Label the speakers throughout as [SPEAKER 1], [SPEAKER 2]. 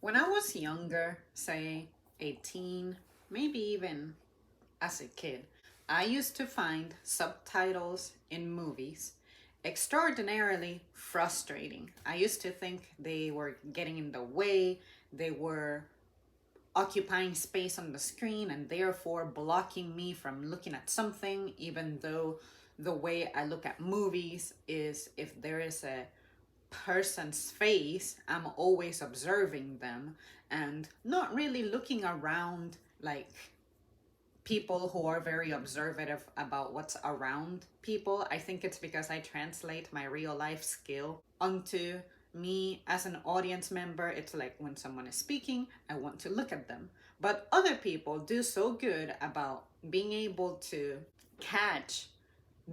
[SPEAKER 1] When I was younger, say 18, maybe even as a kid, I used to find subtitles in movies extraordinarily frustrating. I used to think they were getting in the way, they were occupying space on the screen and therefore blocking me from looking at something, even though the way I look at movies is if there is a person's face, I'm always observing them and not really looking around like people who are very observative about what's around people. I think it's because I translate my real life skill onto me as an audience member. It's like when someone is speaking, I want to look at them. But other people do so good about being able to catch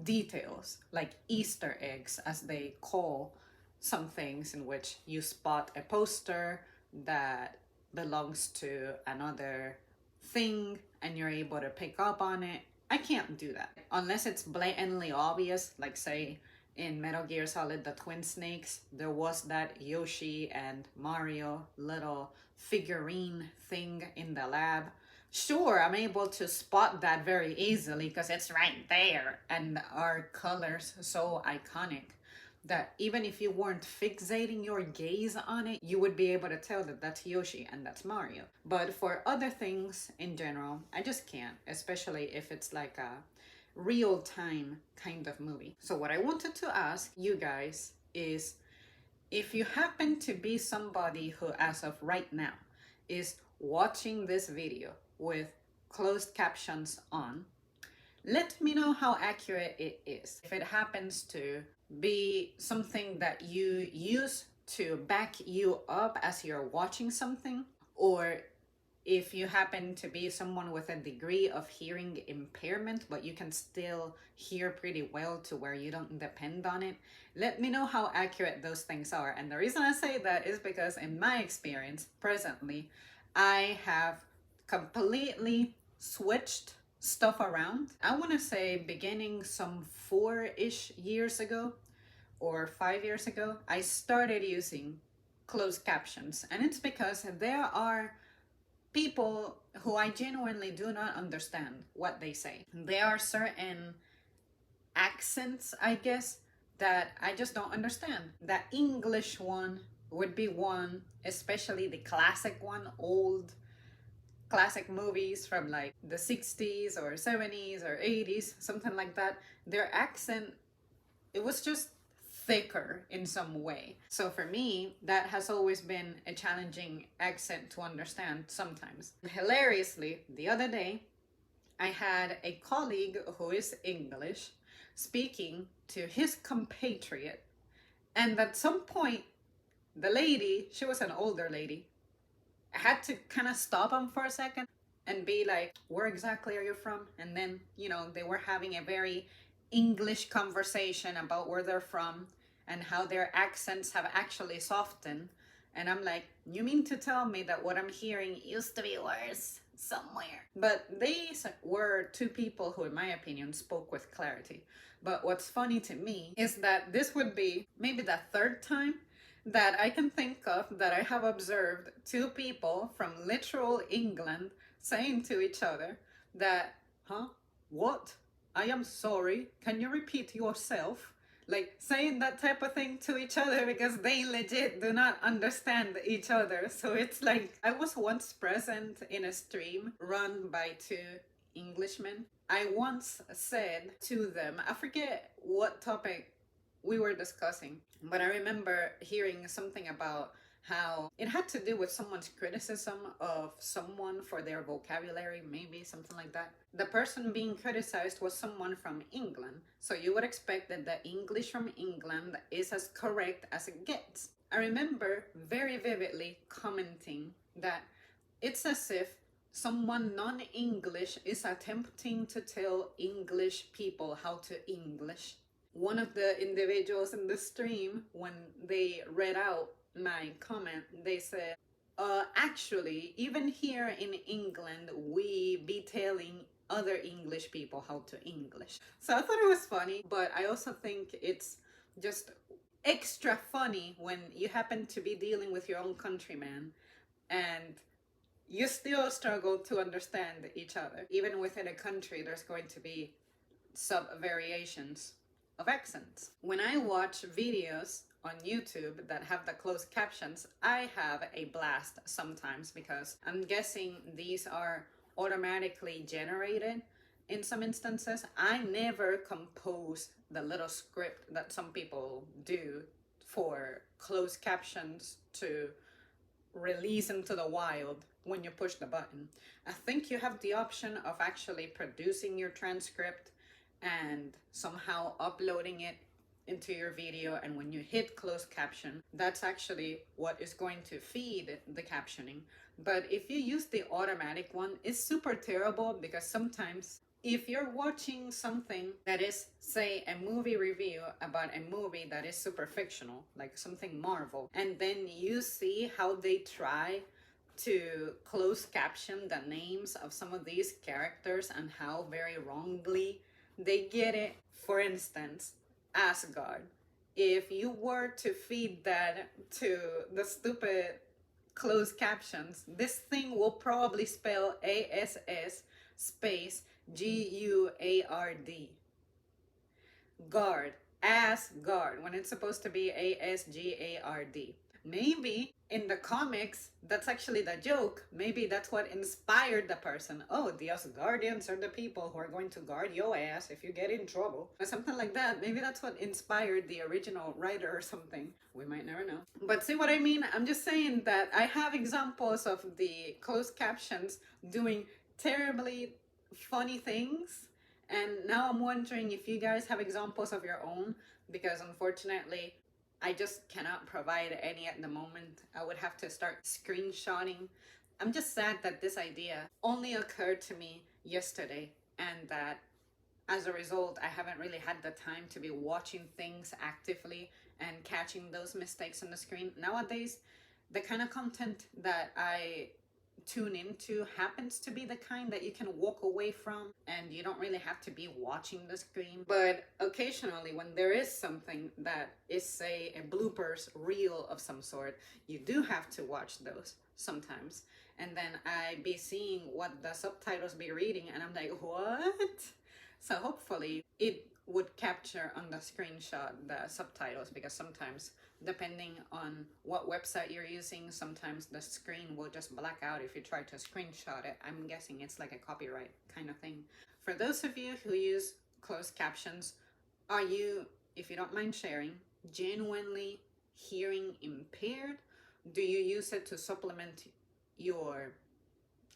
[SPEAKER 1] details like Easter eggs, as they call some things, in which you spot a poster that belongs to another thing and you're able to pick up on it. I can't do that unless it's blatantly obvious, like say in Metal Gear Solid the Twin Snakes, there was that Yoshi and Mario little figurine thing in the lab. Sure, I'm able to spot that very easily because it's right there and our colors so iconic that even if you weren't fixating your gaze on it, you would be able to tell that that's Yoshi and that's Mario. But for other things in general, I just can't, especially if it's like a real time kind of movie. So, what I wanted to ask you guys is if you happen to be somebody who, as of right now, is watching this video with closed captions on, let me know how accurate it is. If it happens to be something that you use to back you up as you're watching something, or if you happen to be someone with a degree of hearing impairment, but you can still hear pretty well to where you don't depend on it, let me know how accurate those things are. And the reason I say that is because, in my experience, presently, I have completely switched stuff around. I want to say beginning some 4-ish years ago or 5 years ago, I started using closed captions. And it's because there are people who I genuinely do not understand what they say. There are certain accents, I guess, that I just don't understand. The English one would be one, especially the classic one, old classic movies from like the 60s or 70s or 80s, something like that. Their accent, it was just thicker in some way. So for me, that has always been a challenging accent to understand sometimes. Hilariously, the other day, I had a colleague who is English speaking to his compatriot, and at some point, the lady, she was an older lady, I had to kind of stop him for a second and be like, where exactly are you from? And then, they were having a very English conversation about where they're from and how their accents have actually softened. And I'm like, you mean to tell me that what I'm hearing used to be worse somewhere? But these were two people who, in my opinion, spoke with clarity. But what's funny to me is that this would be maybe the third time that I can think of that I have observed two people from literal England saying to each other that, huh? What? I am sorry. Can you repeat yourself? Like saying that type of thing to each other because they legit do not understand each other. So it's like I was once present in a stream run by two Englishmen. I once said to them, I forget what topic we were discussing, but I remember hearing something about how it had to do with someone's criticism of someone for their vocabulary, maybe something like that. The person being criticized was someone from England, so you would expect that the English from England is as correct as it gets. I remember very vividly commenting that it's as if someone non-English is attempting to tell English people how to English. One of the individuals in the stream, when they read out my comment, they said, actually, even here in England, we be telling other English people how to English. So I thought it was funny, but I also think it's just extra funny when you happen to be dealing with your own countryman and you still struggle to understand each other. Even within a country, there's going to be sub variations of accents. When I watch videos on YouTube that have the closed captions, I have a blast sometimes because I'm guessing these are automatically generated in some instances. I never compose the little script that some people do for closed captions to release into the wild when you push the button. I think you have the option of actually producing your transcript and somehow uploading it into your video, and when you hit closed caption, that's actually what is going to feed the captioning. But if you use the automatic one, it's super terrible because sometimes if you're watching something that is, say, a movie review about a movie that is super fictional, like something Marvel, and then you see how they try to close caption the names of some of these characters and how very wrongly they get it. For instance, Asgard. If you were to feed that to the stupid closed captions, this thing will probably spell ASS space GUARD. Guard. Asgard, when it's supposed to be ASGARD. Maybe in the comics, that's actually the joke. Maybe that's what inspired the person. Oh, the Asgardians are the people who are going to guard your ass if you get in trouble. Or something like that. Maybe that's what inspired the original writer or something. We might never know. But see what I mean? I'm just saying that I have examples of the closed captions doing terribly funny things. And now I'm wondering if you guys have examples of your own, because unfortunately, I just cannot provide any at the moment. I would have to start screenshotting. I'm just sad that this idea only occurred to me yesterday, and that as a result, I haven't really had the time to be watching things actively and catching those mistakes on the screen. Nowadays, the kind of content that I tune into happens to be the kind that you can walk away from and you don't really have to be watching the screen. But occasionally, when there is something that is, say, a bloopers reel of some sort, you do have to watch those sometimes. And then I be seeing what the subtitles be reading, and I'm like, what? So hopefully it would capture on the screenshot the subtitles, because sometimes, depending on what website you're using, sometimes the screen will just black out if you try to screenshot it. I'm guessing it's like a copyright kind of thing. For those of you who use closed captions, are you, if you don't mind sharing, genuinely hearing impaired? Do you use it to supplement your,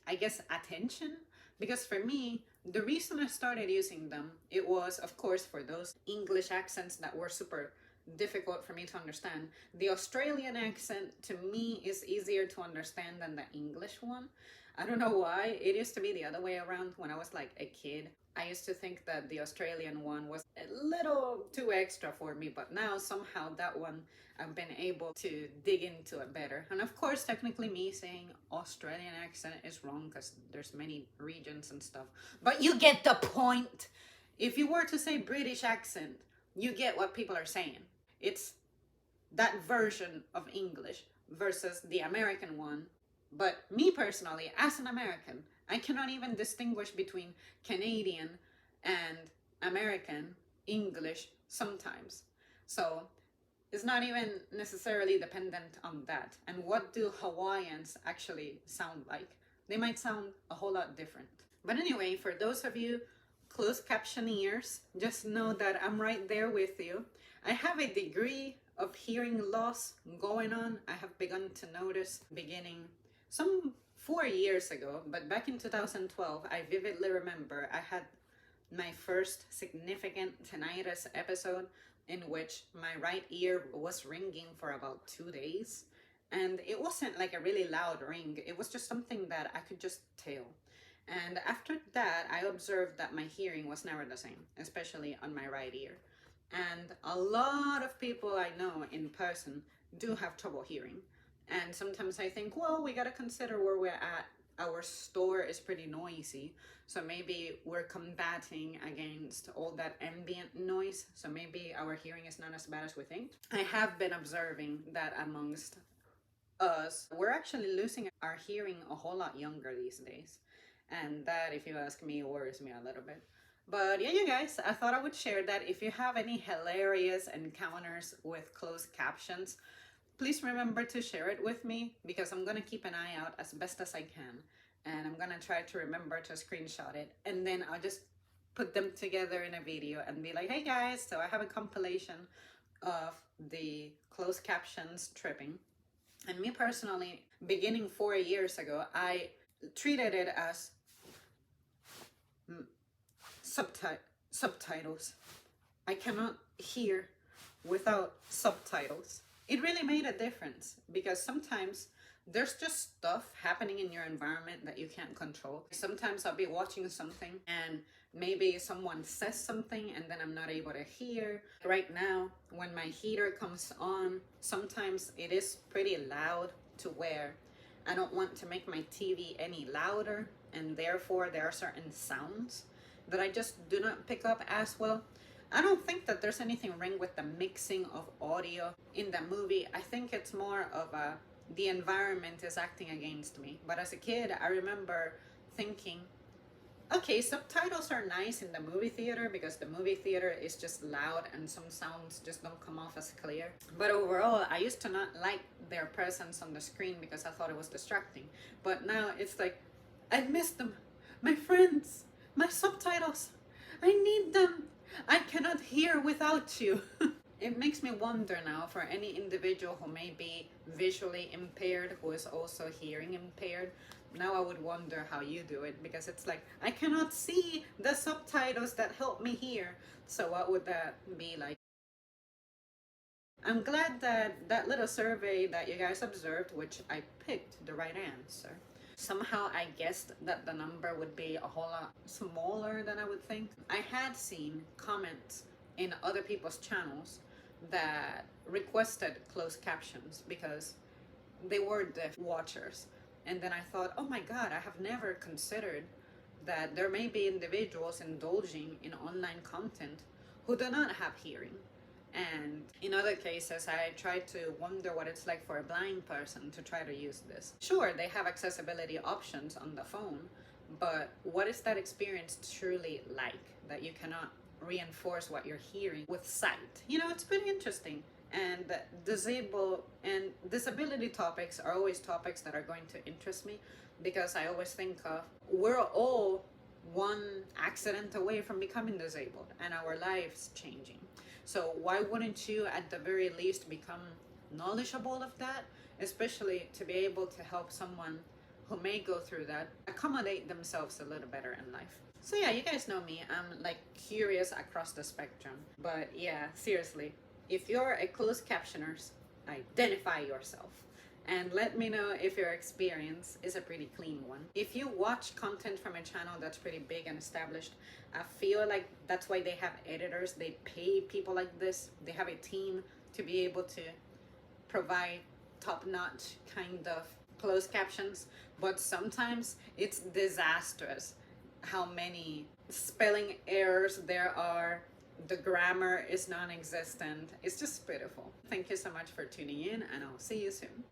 [SPEAKER 1] I guess, attention? Because for me, the reason I started using them, it was, of course, for those English accents that were super difficult for me to understand. The Australian accent, to me, is easier to understand than the English one. I don't know why. It used to be the other way around when I was like a kid. I used to think that the Australian one was a little too extra for me, but now somehow that one I've been able to dig into it better. And of course, technically me saying Australian accent is wrong because there's many regions and stuff. But you get the point. If you were to say British accent, you get what people are saying. It's that version of English versus the American one. But me personally, as an American, I cannot even distinguish between Canadian and American English sometimes. So it's not even necessarily dependent on that. And what do Hawaiians actually sound like? They might sound a whole lot different. But anyway, for those of you closed captioneers, just know that I'm right there with you. I have a degree of hearing loss going on. I have begun to notice beginning some 4 years ago, but back in 2012, I vividly remember I had my first significant tinnitus episode in which my right ear was ringing for about 2 days. And it wasn't like a really loud ring, it was just something that I could just tell. And after that, I observed that my hearing was never the same, especially on my right ear. And a lot of people I know in person do have trouble hearing. And sometimes I think, well, we gotta consider where we're at. Our store is pretty noisy, so maybe we're combating against all that ambient noise, so maybe our hearing is not as bad as we think. I have been observing that amongst us, we're actually losing our hearing a whole lot younger these days. And that, if you ask me, worries me a little bit. But yeah, you guys, I thought I would share that. If you have any hilarious encounters with closed captions, please remember to share it with me, because I'm gonna keep an eye out as best as I can. And I'm gonna try to remember to screenshot it. And then I'll just put them together in a video and be like, hey guys, so I have a compilation of the closed captions tripping. And me personally, beginning 4 years ago, I treated it as subtitles. I cannot hear without subtitles. It really made a difference, because sometimes there's just stuff happening in your environment that you can't control. Sometimes I'll be watching something and maybe someone says something and then I'm not able to hear. Right now, when my heater comes on, sometimes it is pretty loud to where I don't want to make my TV any louder, and therefore there are certain sounds that I just do not pick up as well. I don't think that there's anything wrong with the mixing of audio in the movie. I think it's more of the environment is acting against me. But as a kid, I remember thinking, okay, subtitles are nice in the movie theater because the movie theater is just loud and some sounds just don't come off as clear. But overall, I used to not like their presence on the screen because I thought it was distracting. But now it's like, I miss them. My friends, my subtitles. I need them. I cannot hear without you. It makes me wonder now, for any individual who may be visually impaired, who is also hearing impaired. Now I would wonder how you do it, because it's like, I cannot see the subtitles that help me hear. So what would that be like? I'm glad that that little survey that you guys observed, which I picked the right answer. Somehow I guessed that the number would be a whole lot smaller than I would think. I had seen comments in other people's channels that requested closed captions because they were deaf watchers. And then I thought, oh my God, I have never considered that there may be individuals indulging in online content who do not have hearing. And in other cases, I tried to wonder what it's like for a blind person to try to use this. Sure, they have accessibility options on the phone, but what is that experience truly like, that you cannot reinforce what you're hearing with sight? You know, it's pretty interesting. And disability topics are always topics that are going to interest me, because I always think of, we're all one accident away from becoming disabled and our lives changing. So why wouldn't you at the very least become knowledgeable of that, especially to be able to help someone who may go through that accommodate themselves a little better in life? So yeah, you guys know me, I'm like curious across the spectrum. But yeah, seriously, if you're a closed captioner, identify yourself and let me know if your experience is a pretty clean one. If you watch content from a channel that's pretty big and established, I feel like that's why they have editors. They pay people like this. They have a team to be able to provide top-notch kind of closed captions. But sometimes it's disastrous how many spelling errors there are. The grammar is non-existent. It's just pitiful. Thank you so much for tuning in, and I'll see you soon.